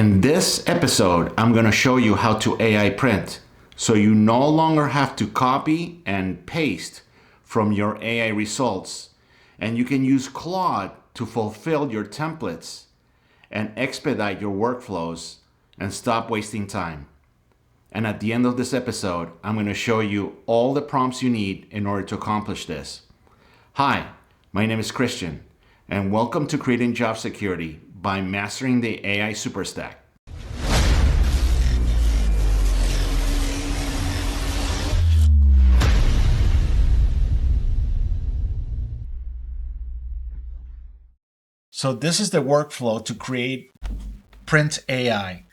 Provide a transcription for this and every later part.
In this episode, I'm going to show you how to AI print, so you no longer have to copy and paste from your AI results, and you can use Claude to fulfill your templates and expedite your workflows and stop wasting time. And at the end of this episode, I'm going to show you all the prompts you need in order to accomplish this. Hi, my name is Christian, and welcome to Creating Job Security by Mastering the AI SuperStack. So this is the workflow to create Print AI.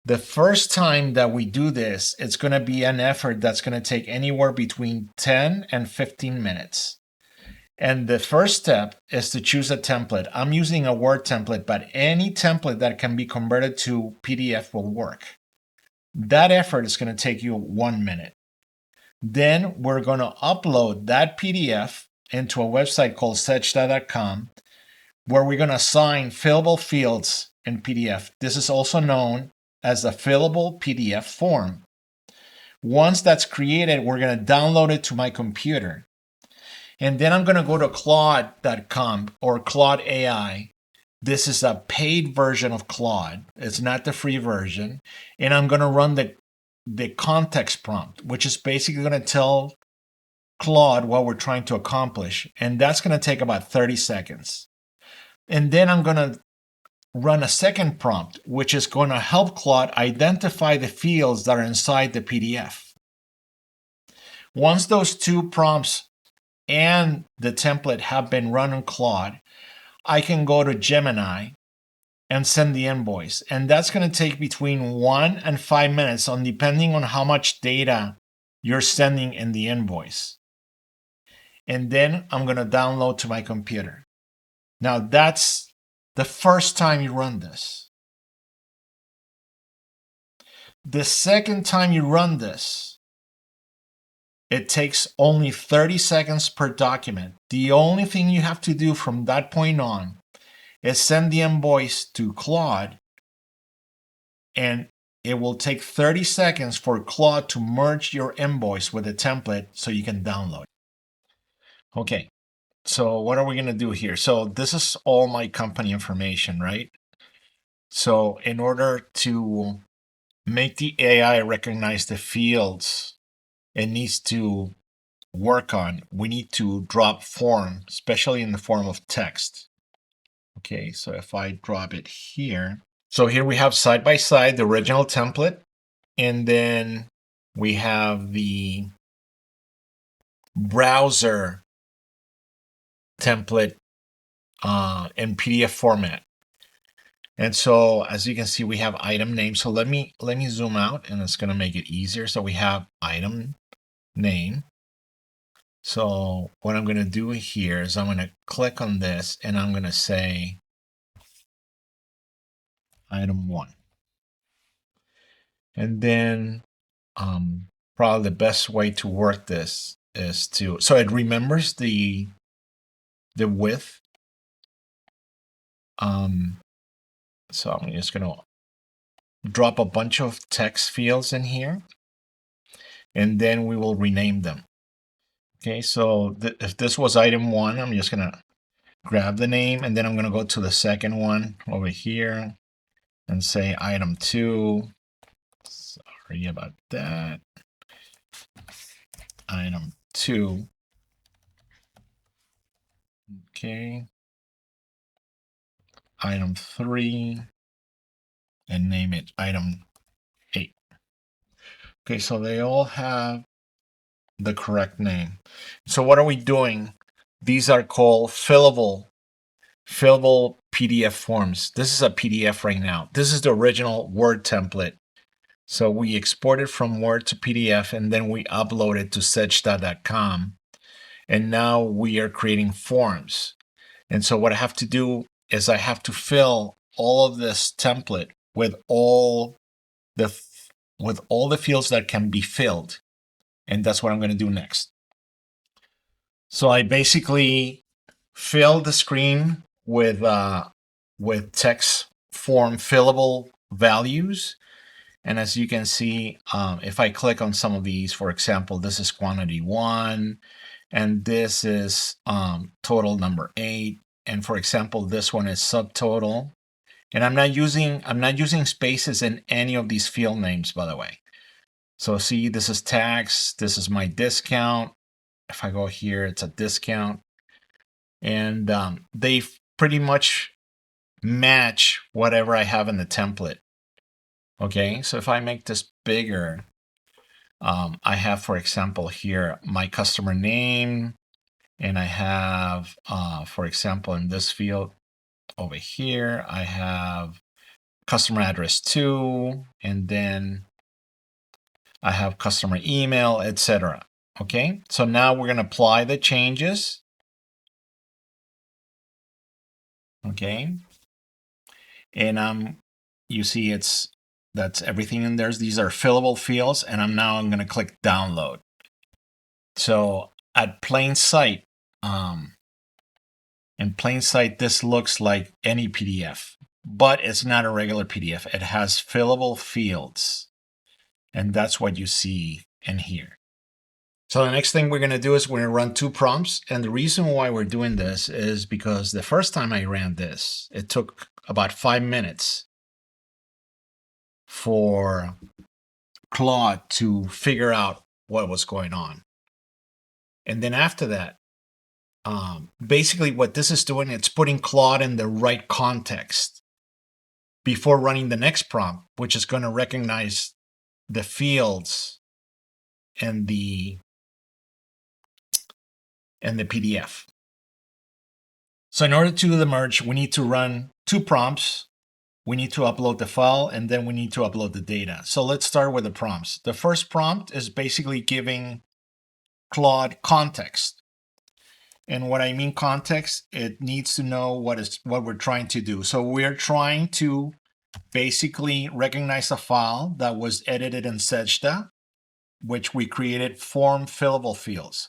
The first time that we do this, it's going to be an effort that's going to take anywhere between 10 and 15 minutes. And the first step is to choose a template. I'm using a Word template, but any template that can be converted to PDF will work. That effort is going to take you 1 minute. Then we're going to upload that PDF into a website called setchda.com, where we're going to assign fillable fields in PDF. This is also known as a fillable PDF form. Once that's created, we're going to download it to my computer. And then I'm going to go to Claude.com or Claude AI. This is a paid version of Claude. It's not the free version. And I'm going to run the context prompt, which is basically going to tell Claude what we're trying to accomplish. And that's going to take about 30 seconds. And then I'm going to run a second prompt, which is going to help Claude identify the fields that are inside the PDF. Once those two prompts and the template have been run on Claude, I can go to Gemini and send the invoice. And that's going to take between 1 and 5 minutes depending on how much data you're sending in the invoice. And then I'm going to download to my computer. Now that's the first time you run this. The second time you run this, it takes only 30 seconds per document. The only thing you have to do from that point on is send the invoice to Claude, and it will take 30 seconds for Claude to merge your invoice with the template so you can download it. Okay, so what are we going to do here? So this is all my company information, right? So in order to make the AI recognize the fields it needs to work on, we need to drop form, especially in the form of text. Okay, so if I drop it here, so here we have side by side the original template, and then we have the browser template in PDF format. And so as you can see, we have item name. So let me zoom out, and it's going to make it easier. So we have item name. So what I'm going to do here is I'm going to click on this, and I'm going to say item 1. And then probably the best way to work this is to, so it remembers the width. So I'm just going to drop a bunch of text fields in here, and then we will rename them. Okay, so if this was item 1, I'm just going to grab the name, and then I'm going to go to the second one over here and say item 2. Sorry about that. Item 2. Okay. Item 3, and name it item 8. Okay, so they all have the correct name. So what are we doing? These are called fillable PDF forms. This is a PDF right now. This is the original Word template. So we export it from Word to PDF, and then we upload it to setchda.com. And now we are creating forms. And so what I have to do is I have to fill all of this template with all the fields that can be filled. And that's what I'm going to do next. So I basically fill the screen with text form, fillable values. And as you can see, if I click on some of these, for example, this is quantity 1, and this is total number 8. And for example, this one is subtotal. And I'm not using spaces in any of these field names, by the way. So see, this is tax, this is my discount. If I go here, it's a discount. And they pretty much match whatever I have in the template. Okay, so if I make this bigger, I have, for example, here my customer name, and I have, for example, in this field over here, I have customer address 2, and then I have customer email, etc. Okay, so now we're going to apply the changes. Okay, and you see that's everything in there. These are fillable fields, and I'm going to click download. So at plain sight, in plain sight, this looks like any PDF, but it's not a regular PDF. It has fillable fields, and that's what you see in here. So the next thing we're going to do is we're going to run 2 prompts. And the reason why we're doing this is because the first time I ran this, it took about 5 minutes for Claude to figure out what was going on. And then after that, basically what this is doing, it's putting Claude in the right context before running the next prompt, which is going to recognize the fields and the PDF. So in order to do the merge, we need to run 2 prompts. We need to upload the file, and then we need to upload the data. So let's start with the prompts. The first prompt is basically giving Claude context. And what I mean context, it needs to know what we're trying to do. So we're trying to basically recognize a file that was edited in Sejda, which we created form fillable fields.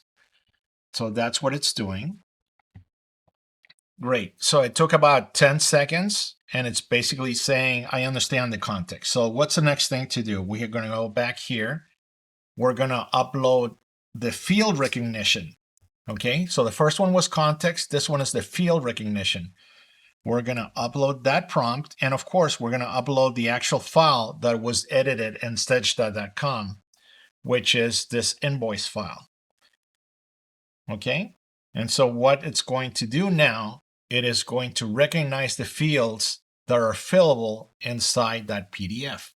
So that's what it's doing. Great. So it took about 10 seconds, and it's basically saying, I understand the context. So what's the next thing to do? We are going to go back here. We're going to upload the field recognition. Okay, so the first one was context. This one is the field recognition. We're going to upload that prompt. And of course, we're going to upload the actual file that was edited in Sejda.com, which is this invoice file. Okay, and so what it's going to do now, it is going to recognize the fields that are fillable inside that PDF.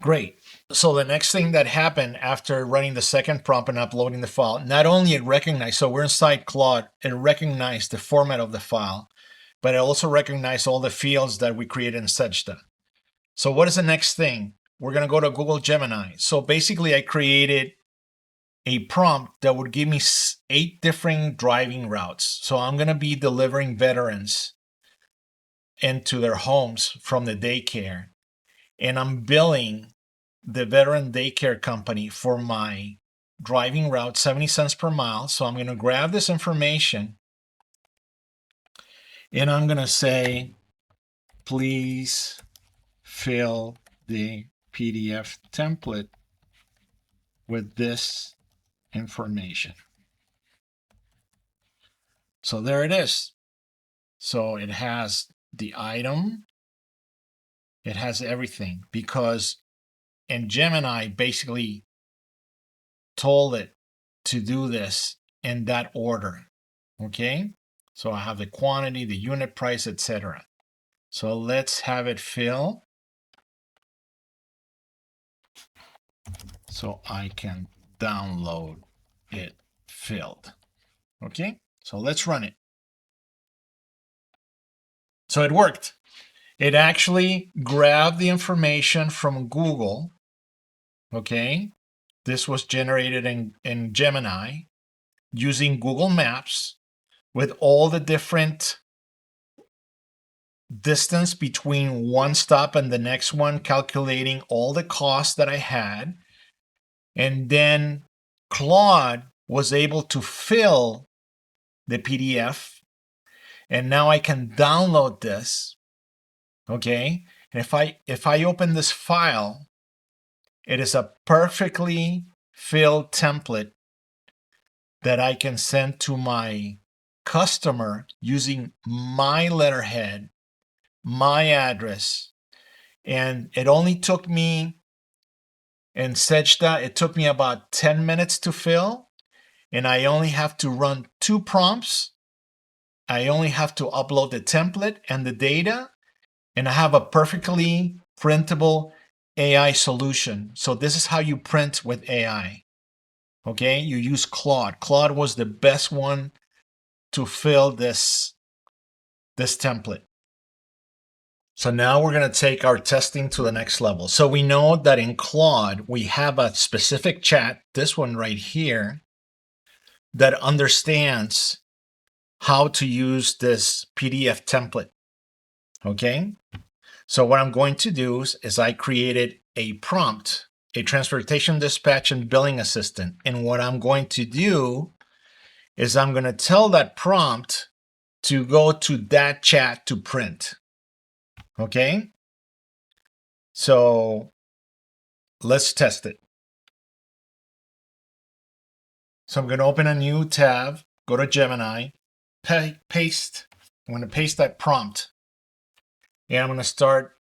Great. So the next thing that happened after running the second prompt and uploading the file, not only it recognized, so we're inside Claude, it recognized the format of the file, but it also recognized all the fields that we created in Sejda. So what is the next thing? We're going to go to Google Gemini. So basically I created a prompt that would give me 8 different driving routes. So I'm going to be delivering veterans into their homes from the daycare, and I'm billing the veteran daycare company for my driving route 70 cents per mile. So I'm going to grab this information, and I'm going to say, please fill the PDF template with this information. So there it is. So it has the item, it has everything, because and Gemini basically told it to do this in that order. Okay, so I have the quantity, the unit price, etc. So let's have it fill so I can download it filled. Okay, so let's run it. So it worked. It actually grabbed the information from Google. Okay, this was generated in Gemini using Google Maps with all the different distance between one stop and the next one, calculating all the costs that I had. And then Claude was able to fill the PDF. And now I can download this. Okay. And if I open this file, it is a perfectly filled template that I can send to my customer using my letterhead, my address. And it only took me in Sejda, it took me about 10 minutes to fill. And I only have to run 2 prompts. I only have to upload the template and the data, and I have a perfectly printable AI solution. So this is how you print with AI. Okay, you use Claude. Claude was the best one to fill this template. So now we're going to take our testing to the next level. So we know that in Claude, we have a specific chat, this one right here, that understands how to use this PDF template. Okay. So what I'm going to do is I created a prompt, a transportation dispatch and billing assistant. And what I'm going to do is I'm going to tell that prompt to go to that chat to print. Okay. So let's test it. So I'm going to open a new tab, go to Gemini, paste. I'm going to paste that prompt. And I'm going to start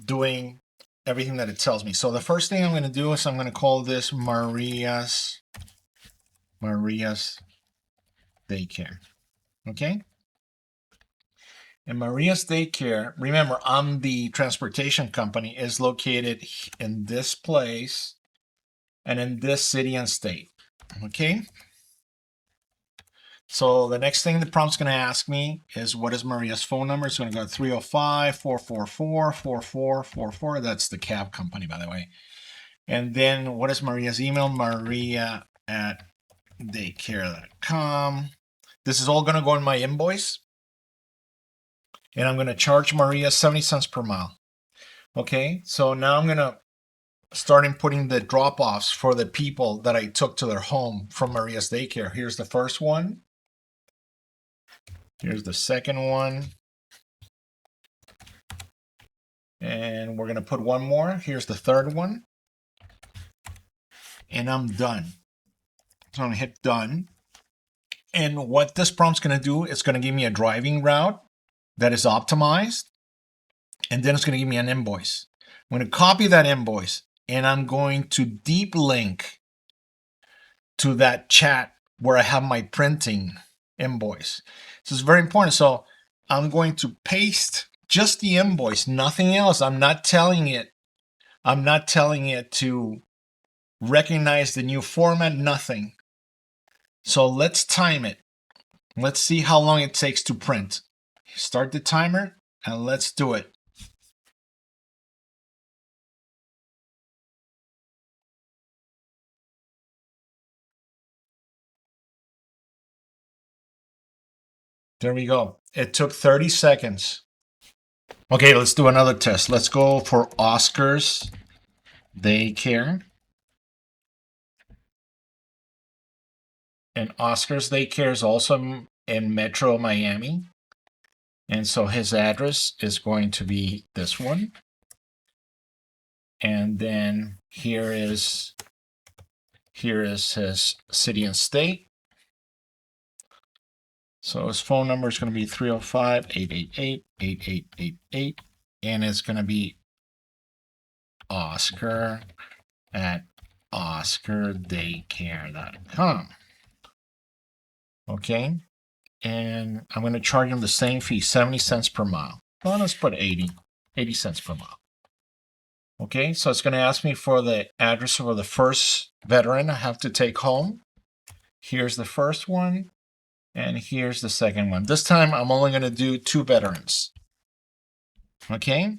doing everything that it tells me. So the first thing I'm going to do is I'm going to call this Maria's Daycare. Okay. And Maria's Daycare, remember, I'm the transportation company, is located in this place and in this city and state. Okay. So the next thing the prompt's going to ask me is, what is Maria's phone number? It's going to go 305-444-4444. That's the cab company, by the way. And then what is Maria's email? Maria@daycare.com. This is all going to go in my invoice. And I'm going to charge Maria 70 cents per mile. Okay, so now I'm going to start inputting the drop-offs for the people that I took to their home from Maria's Daycare. Here's the first one. Here's the second one. And we're going to put one more. Here's the third one. And I'm done. So I'm going to hit done. And what this prompt's going to do, it's going to give me a driving route that is optimized. And then it's going to give me an invoice. I'm going to copy that invoice and I'm going to deep link to that chat where I have my printing invoice. So it's very important. So I'm going to paste just the invoice, nothing else. I'm not telling it to recognize the new format, nothing. So let's time it. Let's see how long it takes to print. Start the timer and let's do it. There we go. It took 30 seconds. Okay, let's do another test. Let's go for Oscar's Daycare. And Oscar's Daycare is also in Metro Miami. And so his address is going to be this one. And then here is his city and state. So his phone number is going to be 305-888-8888. And it's going to be Oscar@oscardaycare.com. Okay. And I'm going to charge him the same fee, 70 cents per mile. Well, let's put 80 cents per mile. Okay, so it's going to ask me for the address of the first veteran I have to take home. Here's the first one, and here's the second one. This time, I'm only going to do 2 veterans. Okay,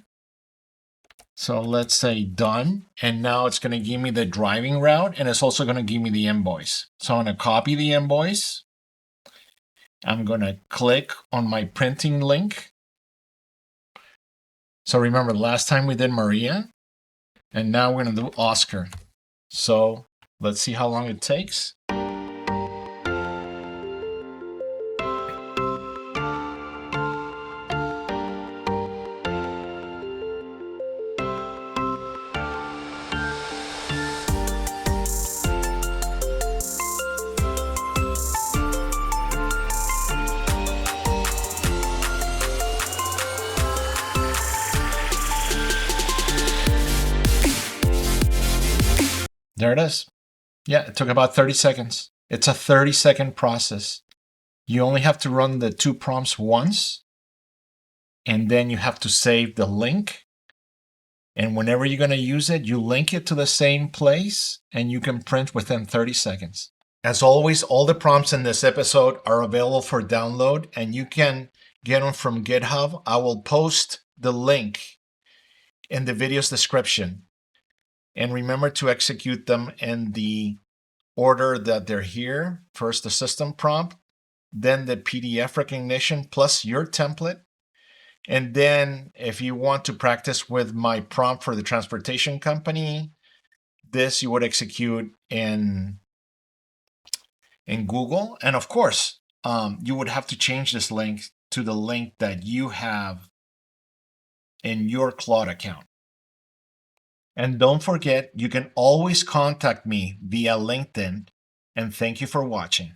so let's say done, and now it's going to give me the driving route, and it's also going to give me the invoice. So I'm going to copy the invoice. I'm going to click on my printing link. So remember, last time we did Maria, and now we're going to do Oscar. So let's see how long it takes. There it is. Yeah, it took about 30 seconds. It's a 30-second process. You only have to run the 2 prompts once, and then you have to save the link. And whenever you're going to use it, you link it to the same place, and you can print within 30 seconds. As always, all the prompts in this episode are available for download, and you can get them from GitHub. I will post the link in the video's description. And remember to execute them in the order that they're here. First, the system prompt, then the PDF recognition plus your template. And then if you want to practice with my prompt for the transportation company, this you would execute in Google. And of course, you would have to change this link to the link that you have in your Claude account. And don't forget, you can always contact me via LinkedIn. And thank you for watching.